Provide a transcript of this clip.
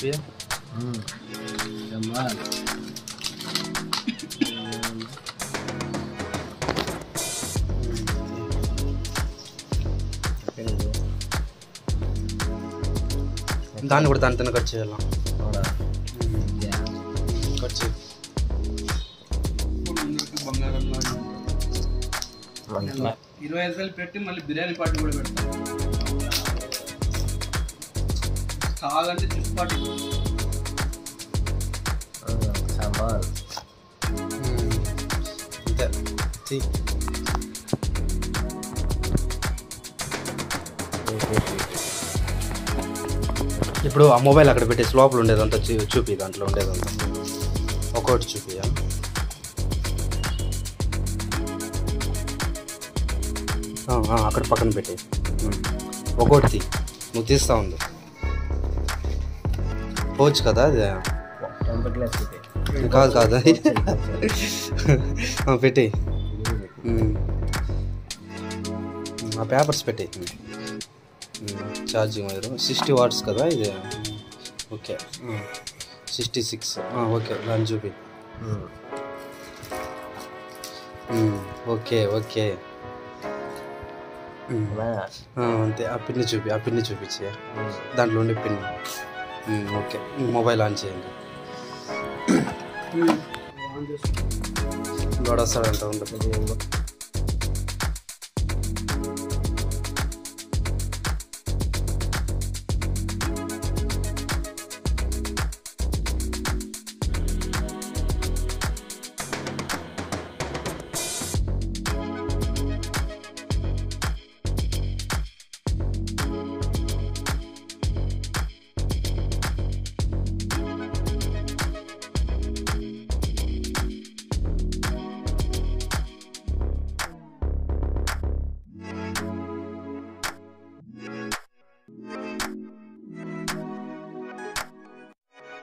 చూపి. దాన్ని కూడా దాంతో కట్ చేయాల. కట్ చేయి. బంగారం 25 రూపాయలు పెట్టి మళ్ళీ బిర్యానీ పార్టీ కూడా పెడతాం. కావాలంటే చిప్స్ పార్టీ అంతే. ఇప్పుడు ఆ మొబైల్ అక్కడ పెట్టేసి లోపల ఉండేదంతా చూపి, దాంట్లో ఉండేదంతా ఒక్కొక్కటి చూపియా. అక్కడ పక్కన పెట్టి ఒక్కొక్కటి నువ్వు తీస్తా ఉంది. పోవచ్చు కదా అది? కాదు కాదు పెట్టి ఆ పేపర్స్ పెట్టి. ఛార్జింగ్ వైర్ 60 వాట్స్ కదా ఇది? ఓకే 66. ఓకే దాన్ని చూపి. ఓకే ఓకే అంతే. ఆ పిన్ని చూపి, ఆ పిన్ని చూపించి దాంట్లో ఉండే పిన్ని. ఓకే మొబైల్ ఆన్ చేయండి. లోడ్ వస్తాడంట ఉండదు.